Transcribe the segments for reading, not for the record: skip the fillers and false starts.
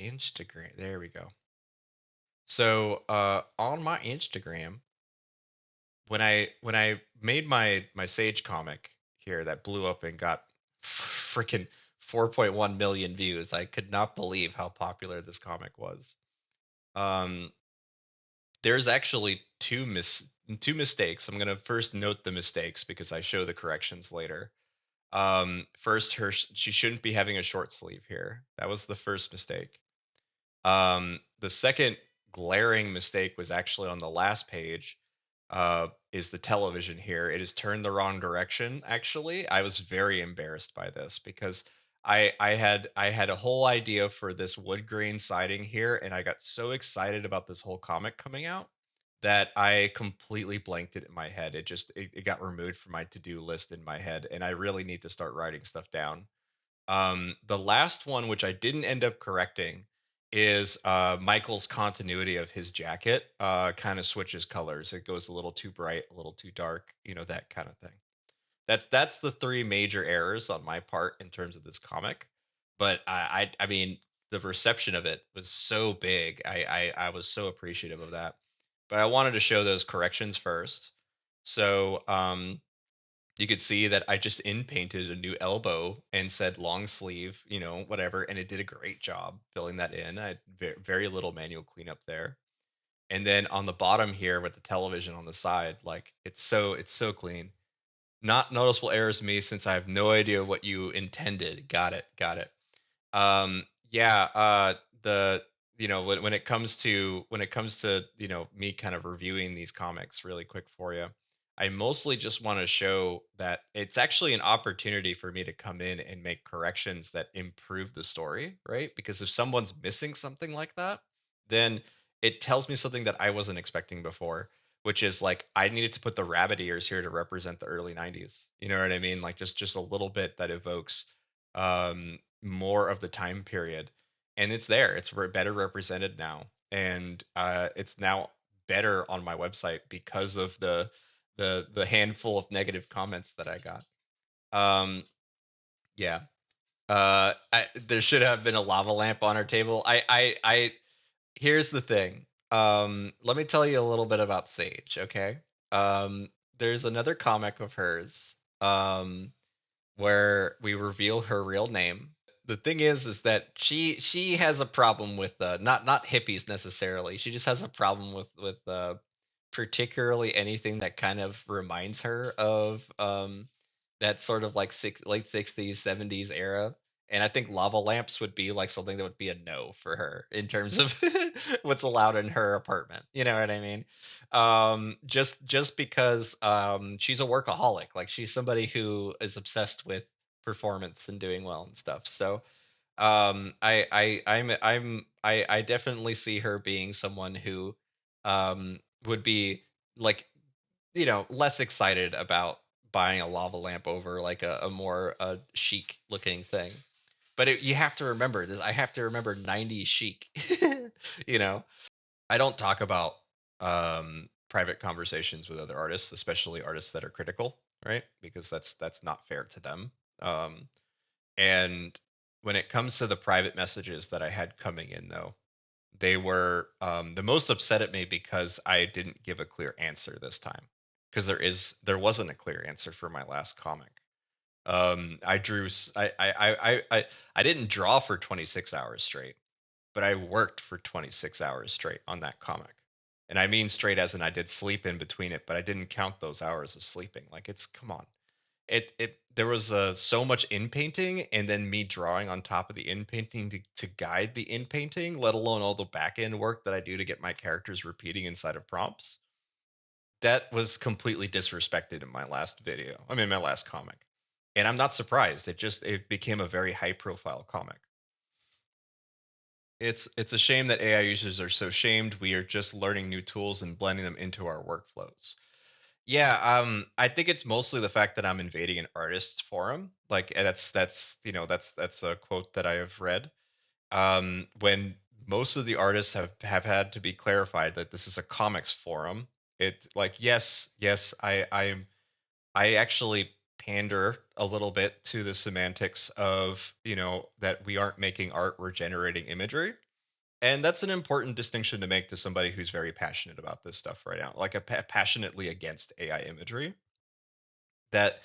Instagram. There we go. So on my Instagram, when I made my Sage comic here that blew up and got freaking 4.1 million views, I could not believe how popular this comic was. Um, there's actually two mistakes. I'm gonna first note the mistakes because I show the corrections later. First, she shouldn't be having a short sleeve here. That was the first mistake. The second glaring mistake was actually on the last page. Is the television here? It is turned the wrong direction. Actually, I was very embarrassed by this because I had a whole idea for this wood grain siding here, and I got so excited about this whole comic coming out that I completely blanked it in my head. It got removed from my to-do list in my head, and I really need to start writing stuff down. The last one, which I didn't end up correcting, is Michael's continuity of his jacket kind of switches colors. It goes a little too bright, a little too dark, that kind of thing. That's the three major errors on my part in terms of this comic. But I mean, the reception of it was so big. I was so appreciative of that. But I wanted to show those corrections first. So you could see that I just in painted a new elbow and said long sleeve, whatever, and it did a great job filling that in. I had very little manual cleanup there. And then on the bottom here with the television on the side, like it's so clean. Not noticeable errors to me since I have no idea what you intended. Got it. Yeah, the when it comes to me kind of reviewing these comics really quick for you, I mostly just want to show that it's actually an opportunity for me to come in and make corrections that improve the story, right? Because if someone's missing something like that, then it tells me something that I wasn't expecting before, which is like I needed to put the rabbit ears here to represent the early 90s. You know what I mean? Like just a little bit that evokes more of the time period, and it's there. It's better represented now, and it's now better on my website because of the handful of negative comments that I got. Um, yeah. There should have been a lava lamp on our table. Here's the thing. Let me tell you a little bit about Sage, okay? There's another comic of hers, where we reveal her real name. The thing is that she has a problem with not hippies necessarily. She just has a problem with particularly anything that kind of reminds her of that sort of like late 60s 70s era. And I think lava lamps would be like something that would be a no for her in terms of what's allowed in her apartment. You know what I mean? Just because she's a workaholic. Like she's somebody who is obsessed with performance and doing well and stuff. So I definitely see her being someone who would be like less excited about buying a lava lamp over like a more chic looking thing. But you have to remember this. I have to remember 90s chic. you know, I don't talk about private conversations with other artists, especially artists that are critical, right? Because that's not fair to them. Um, and when it comes to the private messages that I had coming in, though, they were the most upset at me because I didn't give a clear answer this time. Because there wasn't a clear answer for my last comic. I drew I didn't draw for 26 hours straight, but I worked for 26 hours straight on that comic. And I mean straight as in I did sleep in between it, but I didn't count those hours of sleeping. Like it's come on. It there was so much in painting and then me drawing on top of the in painting to guide the in painting, let alone all the back end work that I do to get my characters repeating inside of prompts. That was completely disrespected in my last video. I mean my last comic. And I'm not surprised. It became a very high profile comic. It's a shame that AI users are so shamed. We are just learning new tools and blending them into our workflows. Yeah, I think it's mostly the fact that I'm invading an artist's forum. Like that's a quote that I have read. When most of the artists have had to be clarified that this is a comics forum. It like yes, I actually pander a little bit to the semantics of that we aren't making art, we're generating imagery. And that's an important distinction to make to somebody who's very passionate about this stuff right now, like passionately against AI imagery. That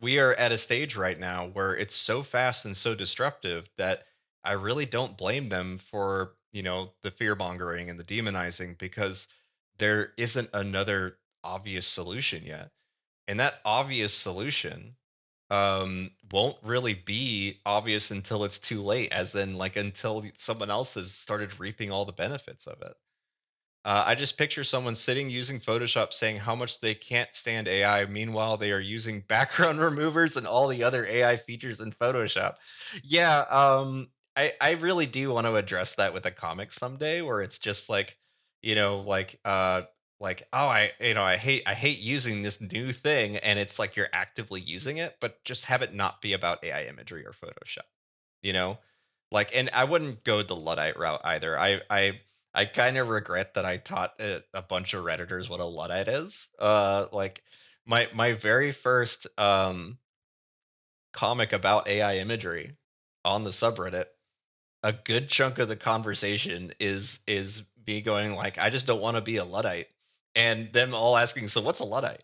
we are at a stage right now where it's so fast and so disruptive that I really don't blame them for, the fear mongering and the demonizing, because there isn't another obvious solution yet. And that obvious solution won't really be obvious until it's too late, as in like until someone else has started reaping all the benefits of it. I just picture someone sitting using Photoshop saying how much they can't stand AI. Meanwhile, they are using background removers and all the other AI features in Photoshop. Yeah, I really do want to address that with a comic someday, where it's just like, oh, I hate using this new thing, and it's like you're actively using it, but just have it not be about AI imagery or Photoshop, you know and I wouldn't go the Luddite route either. I kind of regret that I taught a bunch of redditors what a Luddite is. Like my very first comic about AI imagery on the subreddit, a good chunk of the conversation is me going like, I just don't want to be a Luddite, and them all asking, so what's a Luddite?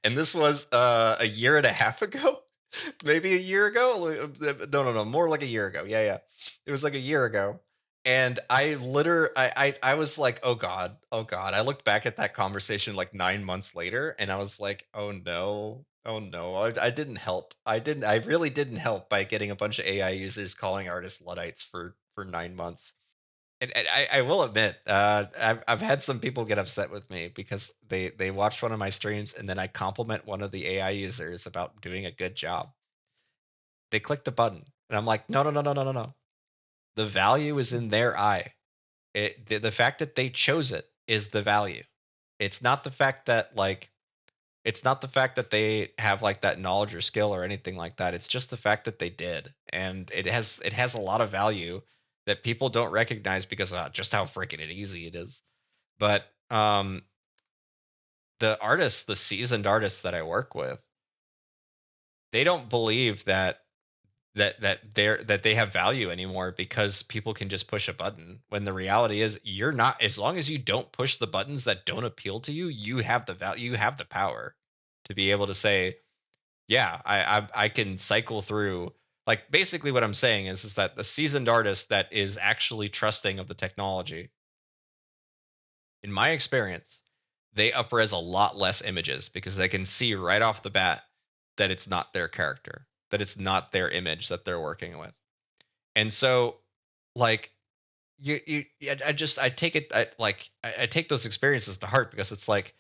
And this was a year and a half ago, maybe a year ago. No, more like a year ago. Yeah, it was like a year ago. And I was like, oh god, oh god. I looked back at that conversation like 9 months later, and I was like, oh no, oh no, I didn't help. I really didn't help by getting a bunch of AI users calling artists Luddites for 9 months. And I will admit, I've had some people get upset with me because they watched one of my streams, and then I compliment one of the AI users about doing a good job. They click the button, and I'm like, no, no, no, no, no, no, no. The value is in their eye. The fact that they chose it is the value. It's not the fact that they have like that knowledge or skill or anything like that. It's just the fact that they did, and it has a lot of value that people don't recognize because of just how freaking easy it is. But the seasoned artists that I work with, they don't believe that they have value anymore because people can just push a button, when the reality is you're not. As long as you don't push the buttons that don't appeal to you, you have the value, you have the power to be able to say, yeah, I can cycle through. Like basically what I'm saying is that the seasoned artist that is actually trusting of the technology, in my experience, they upres a lot less images because they can see right off the bat that it's not their character, that it's not their image that they're working with. And so, like, I take it, I take those experiences to heart, because it's like,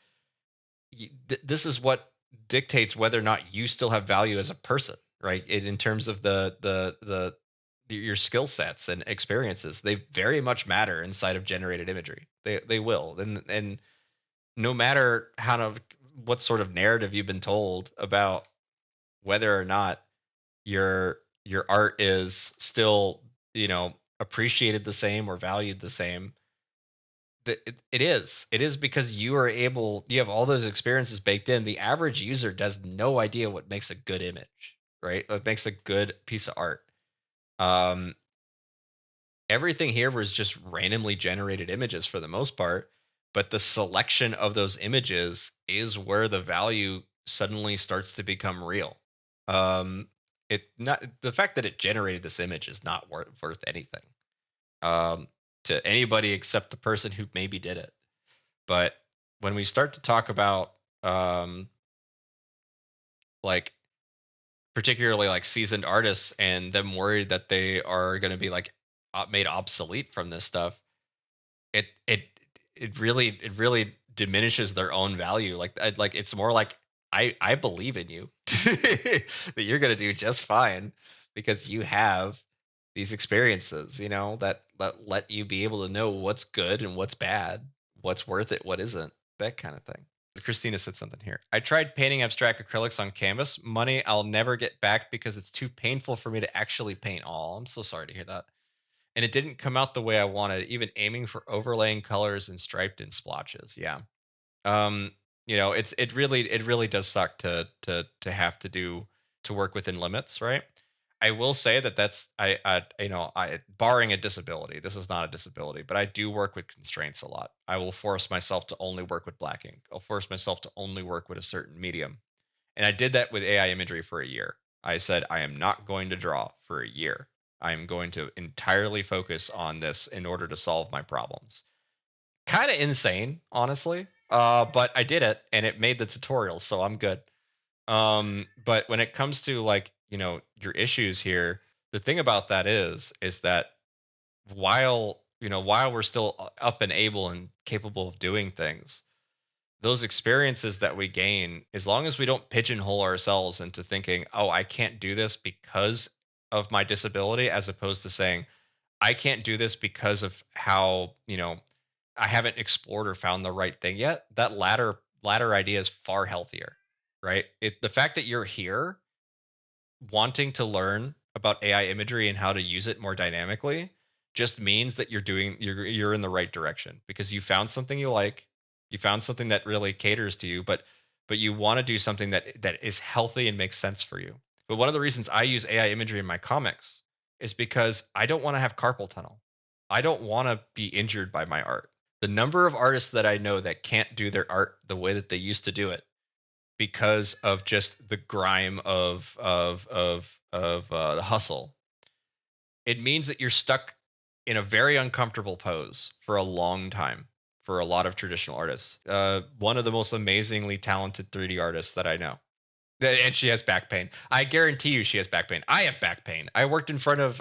this is what dictates whether or not you still have value as a person, right? In terms of your skill sets and experiences, they very much matter inside of generated imagery. They will, and no matter what sort of narrative you've been told about whether or not your art is still, appreciated the same or valued the same, it is because you have all those experiences baked in. The average user does no idea what makes a good image, right? What makes a good piece of art. um Everything here was just randomly generated images for the most part, but the selection of those images is where the value suddenly starts to become real. It not The fact that it generated this image is not worth anything um, to anybody except the person who maybe did it. But when we start to talk about um, like particularly like seasoned artists and them worried that they are going to be like made obsolete from this stuff, it it it really diminishes their own value. Like it's more like, I believe in you that you're gonna do just fine because you have these experiences, that let you be able to know what's good and what's bad, what's worth it, what isn't, that kind of thing. Christina said something here. I tried painting abstract acrylics on canvas. Money I'll never get back because it's too painful for me to actually paint. Oh, I'm so sorry to hear that. And it didn't come out the way I wanted, even aiming for overlaying colors and striped in splotches. Yeah. Um, it really does suck to have to work within limits, right? I will say that that's I you know I barring a disability. This is not a disability, but I do work with constraints a lot. I will force myself to only work with black ink. I'll force myself to only work with a certain medium, and I did that with AI imagery for a year. I said I am not going to draw for a year. I am going to entirely focus on this in order to solve my problems. Kind of insane, honestly. But I did it, and it made the tutorial, so I'm good. But when it comes to like, your issues here, the thing about that is that while we're still up and able and capable of doing things, those experiences that we gain, as long as we don't pigeonhole ourselves into thinking, oh, I can't do this because of my disability, as opposed to saying, I can't do this because of how, I haven't explored or found the right thing yet. That latter idea is far healthier, right? The fact that you're here wanting to learn about AI imagery and how to use it more dynamically just means that you're in the right direction, because you found something you like, you found something that really caters to you, but you want to do something that is healthy and makes sense for you. But one of the reasons I use AI imagery in my comics is because I don't want to have carpal tunnel. I don't want to be injured by my art. The number of artists that I know that can't do their art the way that they used to do it because of just the grime of the hustle, it means that you're stuck in a very uncomfortable pose for a long time for a lot of traditional artists. One of the most amazingly talented 3D artists that I know. And she has back pain. I guarantee you, she has back pain. I have back pain. I worked in front of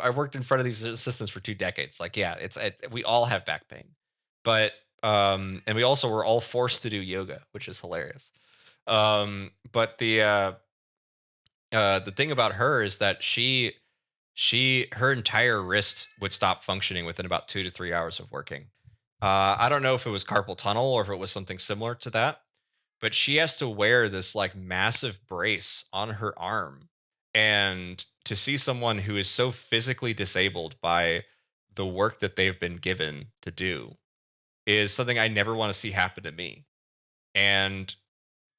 these assistants for 2 decades. Like, yeah, we all have back pain, but and we also were all forced to do yoga, which is hilarious. But the thing about her is that her entire wrist would stop functioning within about 2 to 3 hours of working. I don't know if it was carpal tunnel or if it was something similar to that, but she has to wear this like massive brace on her arm. And to see someone who is so physically disabled by the work that they've been given to do is something I never want to see happen to me. And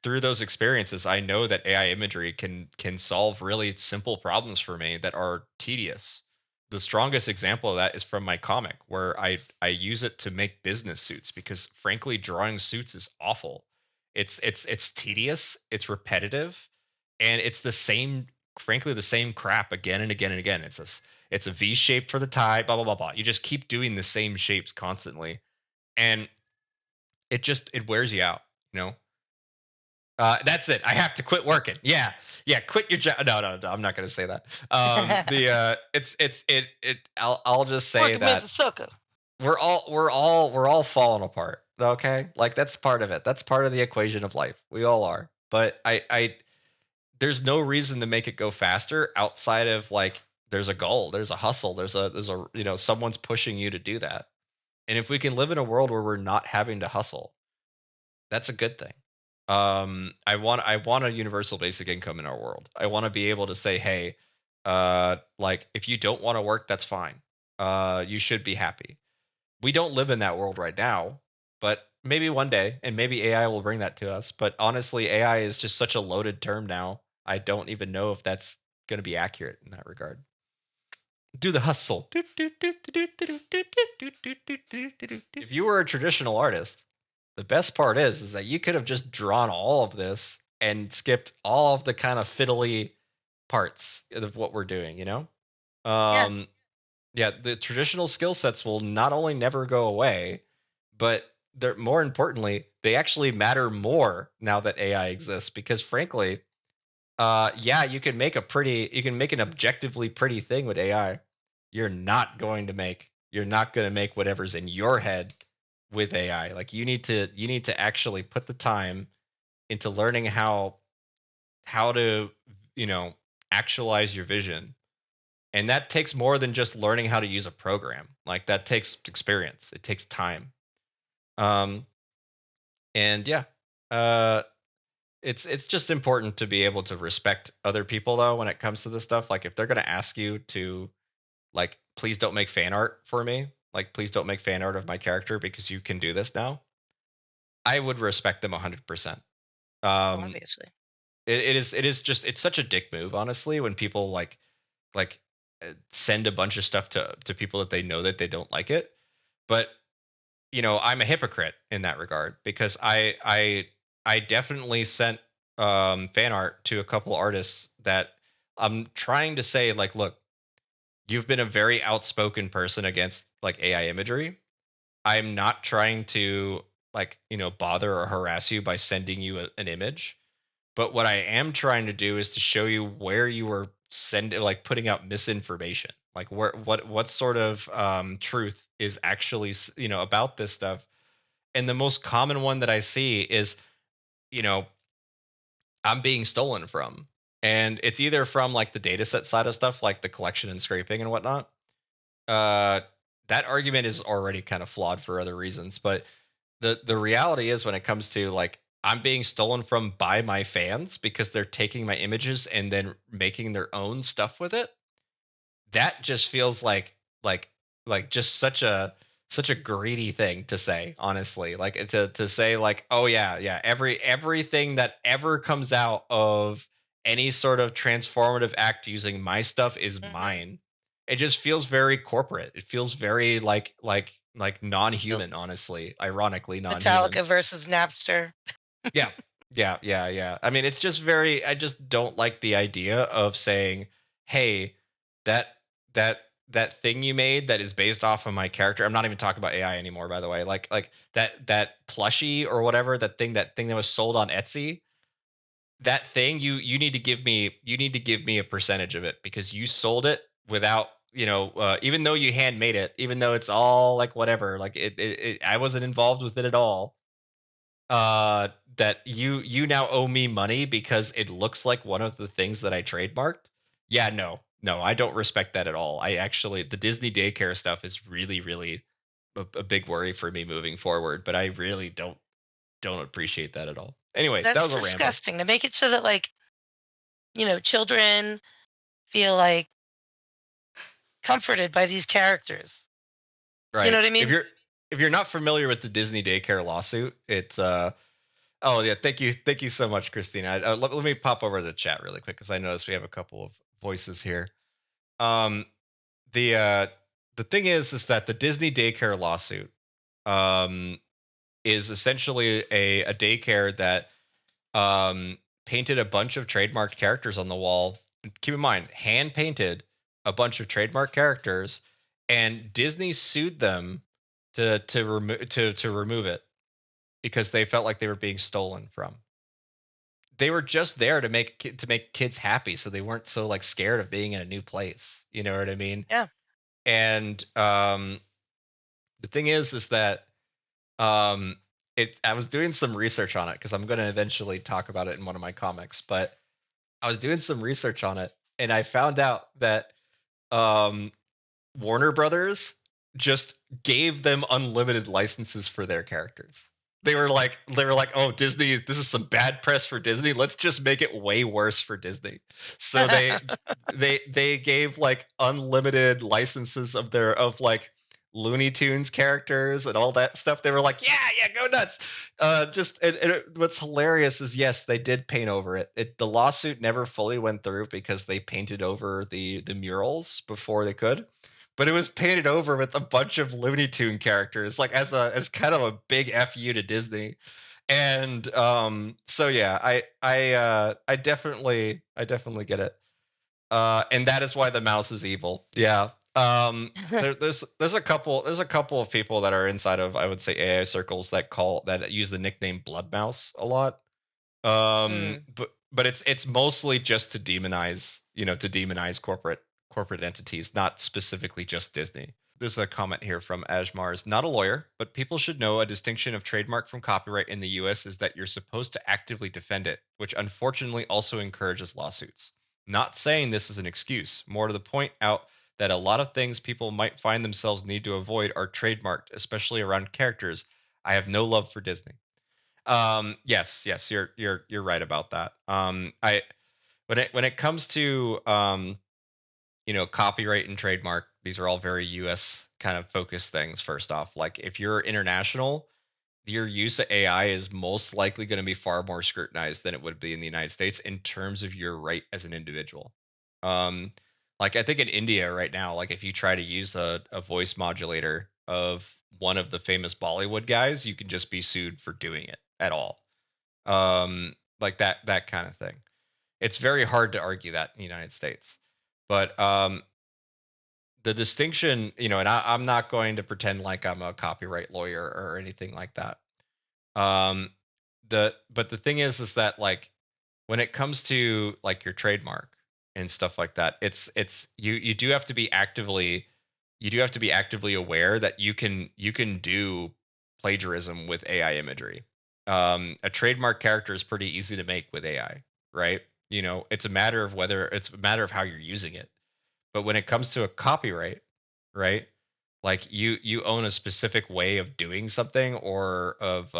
through those experiences, I know that AI imagery can solve really simple problems for me that are tedious. The strongest example of that is from my comic, where I use it to make business suits, because frankly, drawing suits is awful. It's tedious, it's repetitive, and it's the same crap again and again and again. It's a V shape for the tie, blah blah blah blah. You just keep doing the same shapes constantly, and it wears you out, you know. That's it. I have to quit working. Yeah, yeah. Quit your job. No, no, no. I'm not going to say that. I'll just say Working man's a that sucker. we're all falling apart. Okay, like that's part of it. That's part of the equation of life. We all are. But there's no reason to make it go faster outside of like there's a goal, there's a hustle, there's a someone's pushing you to do that. And if we can live in a world where we're not having to hustle, that's a good thing. I want a universal basic income in our world. I want to be able to say, hey, like if you don't want to work, that's fine. You should be happy. We don't live in that world right now, but maybe one day, and maybe AI will bring that to us. But honestly, AI is just such a loaded term now. I don't even know if that's going to be accurate in that regard. Do the hustle. If you were a traditional artist, the best part is that you could have just drawn all of this and skipped all of the kind of fiddly parts of what we're doing, you know? Yeah. Um, yeah, the traditional skill sets will not only never go away, but they're more importantly, they actually matter more now that AI exists, because frankly, yeah, you can make an objectively pretty thing with AI. You're not going to make whatever's in your head with AI. Like you need to actually put the time into learning how to, you know, actualize your vision. And that takes more than just learning how to use a program. Like that takes experience. It takes time. Um and yeah. Uh it's just important to be able to respect other people though when it comes to this stuff. Like if they're going to ask you to, like, please don't make fan art for me, like please don't make fan art of my character because you can do this now, I would respect them 100%. um Obviously. it is just, it's such a dick move, honestly, when people like like send a bunch of stuff to people that they know that they don't like it. But I'm a hypocrite in that regard because I definitely sent fan art to a couple artists that I'm trying to say, like, look, you've been a very outspoken person against like AI imagery. I'm not trying to like, bother or harass you by sending you an image. But what I am trying to do is to show you where you were sending, like putting out misinformation, like what sort of truth is actually, about this stuff. And the most common one that I see is, you know, I'm being stolen from. And it's either from like the data set side of stuff, like the collection and scraping and whatnot. Uh, that argument is already kind of flawed for other reasons. But the reality is when it comes to like I'm being stolen from by my fans because they're taking my images and then making their own stuff with it, that just feels like like just such a greedy thing to say, honestly. Like to say like, oh yeah, everything that ever comes out of any sort of transformative act using my stuff is Hmm. mine. It just feels very corporate. It feels very like So non-human, honestly, ironically non-human. Metallica versus Napster. Yeah. Yeah. I mean, it's just very, I just don't like the idea of saying, "Hey, that that that thing you made that is based off of my character." I'm not even talking about AI anymore, by the way. Like that plushie or whatever, that thing that was sold on Etsy, that thing, you need to give me a percentage of it because you sold it without, even though you handmade it, even though it's all like whatever, like I wasn't involved with it at all. That you now owe me money because it looks like one of the things that I trademarked. Yeah, no, I don't respect that at all. I actually, the Disney daycare stuff is really, really a big worry for me moving forward. But I really don't appreciate that at all. Anyway, that That's was a ramble. disgusting to make it so that like, children feel like comforted by these characters. You know Right. what I If mean? you're not familiar with the Disney daycare lawsuit, it's oh yeah, thank you so much, Christina. Let me pop over to the chat really quick because I noticed we have a couple of voices here. Um, the uh the thing is that the Disney daycare lawsuit um is essentially a daycare that painted a bunch of trademarked characters on the wall. Keep in mind, hand painted a bunch of trademark characters, and Disney sued them to remove it because they felt like they were being stolen from. They were just there to make kids happy, so they weren't so like scared of being in a new place. You know what I mean? Yeah. And the thing is that um, I was doing some research on it because I'm going to eventually talk about it in one of my comics. But I was doing some research on it, and I found out that um, Warner Brothers just gave them unlimited licenses for their characters. They were like, "Oh, Disney, this is some bad press for Disney. Let's just make it way worse for Disney." So they gave like unlimited licenses of like Looney Tunes characters and all that stuff. They were like, "Yeah, go nuts." Just what's hilarious is yes, they did paint over it. The lawsuit never fully went through because they painted over the murals before they could, but it was painted over with a bunch of Looney Tune characters, like as kind of a big fu to Disney. And so yeah, I definitely get it. And that is why the mouse is evil. Yeah. There's a couple of people that are inside of, I would say, AI circles that use the nickname Blood Mouse a lot. Mm. But it's mostly just to demonize corporate entities, not specifically just Disney. There's a comment here from Ajmars. Not a lawyer, but people should know a distinction of trademark from copyright in the US is that you're supposed to actively defend it, which unfortunately also encourages lawsuits. Not saying this is an excuse, more to the point out that a lot of things people might find themselves need to avoid are trademarked, especially around characters. I have no love for Disney. Yes, you're right about that. I when it comes to copyright and trademark, these are all very US kind of focused things. First off, like if you're international, your use of AI is most likely going to be far more scrutinized than it would be in the United States in terms of your right as an individual. Um, Like I think in India right now, like if you try to use a voice modulator of one of the famous Bollywood guys, you can just be sued for doing it at all. Like that kind of thing. It's very hard to argue that in the United States. But the distinction, and I'm not going to pretend like I'm a copyright lawyer or anything like that. Um, but the thing is that like when it comes to like your trademark and stuff like that, it's you do have to be actively aware that you can do plagiarism with AI imagery. A trademark character is pretty easy to make with AI, right? It's a matter of how you're using it. But when it comes to a copyright, right? Like you own a specific way of doing something or of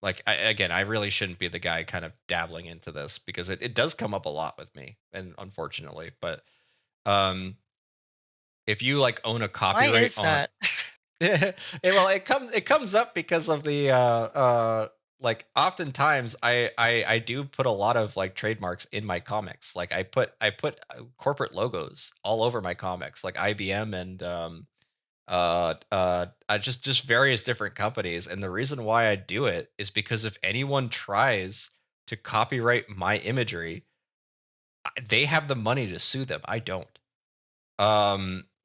like again, I really shouldn't be the guy kind of dabbling into this because it does come up a lot with me, and unfortunately, but um if you like own a Why copyright is on that? well, it comes up because of the like oftentimes I do put a lot of like trademarks in my comics. Like I put corporate logos all over my comics, like IBM and just various different companies. And the reason why I do it is because if anyone tries to copyright my imagery, they have the money to sue them. I don't.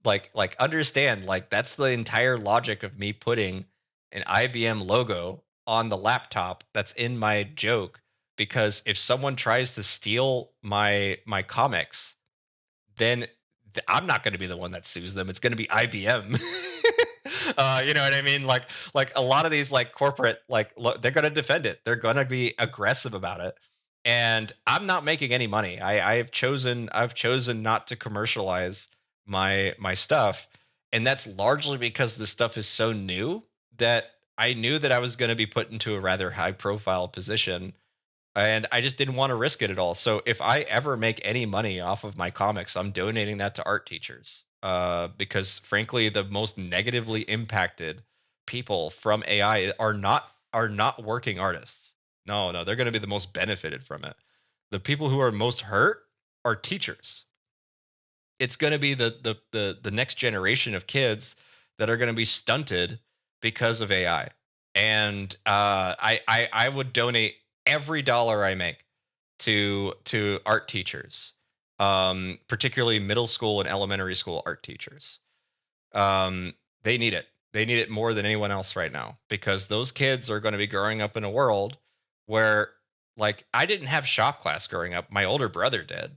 Like understand, like that's the entire logic of me putting an IBM logo on the laptop that's in my joke, because if someone tries to steal my comics, then I'm not going to be the one that sues them. It's going to be IBM. You know what I mean? Like a lot of these like corporate they're going to defend it. They're going to be aggressive about it. And I'm not making any money. I've chosen not to commercialize my stuff, and that's largely because this stuff is so new that I knew that I was going to be put into a rather high profile position, and I just didn't want to risk it at all. So if I ever make any money off of my comics, I'm donating that to art teachers. Because frankly, the most negatively impacted people from AI are not working artists. No, no, they're going to be the most benefited from it. The people who are most hurt are teachers. It's going to be the next generation of kids that are going to be stunted because of AI. And I would donate every dollar I make to art teachers, particularly middle school and elementary school art teachers. They need it. They need it more than anyone else right now, because those kids are going to be growing up in a world where, like, I didn't have shop class growing up. My older brother did,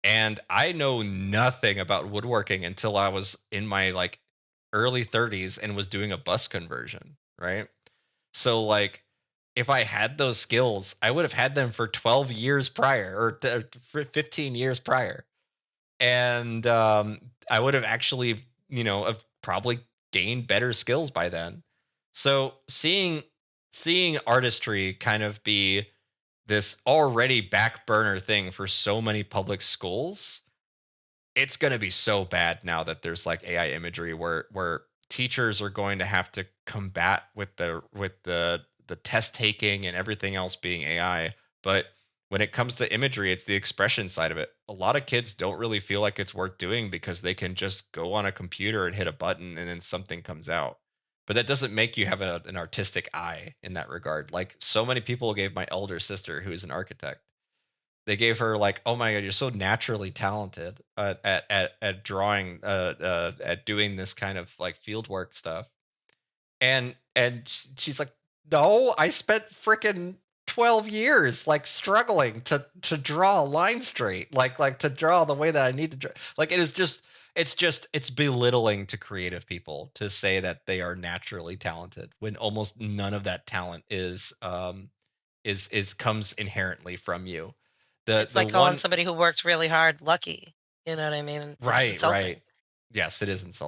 and I know nothing about woodworking until I was in my like early 30s and was doing a bus conversion, right? So like if I had those skills, I would have had them for 12 years prior, or for 15 years prior. And I would have actually, have probably gained better skills by then. So seeing artistry kind of be this already back burner thing for so many public schools, it's going to be so bad now that there's like AI imagery where teachers are going to have to combat with the test taking and everything else being AI. But when it comes to imagery, it's the expression side of it. A lot of kids don't really feel like it's worth doing because they can just go on a computer and hit a button and then something comes out. But that doesn't make you have an artistic eye in that regard. Like so many people gave my elder sister, who is an architect, they gave her like, "Oh my god, you're so naturally talented at drawing, at doing this kind of like field work stuff." And she's like, "No, I spent freaking 12 years like struggling to draw a line straight, like to draw the way that I need to draw." Like it's belittling to creative people to say that they are naturally talented when almost none of that talent is comes inherently from you. The It's the like calling one somebody who works really hard lucky. You know what I mean? It's Right, right. insulting. Yes, it is insulting.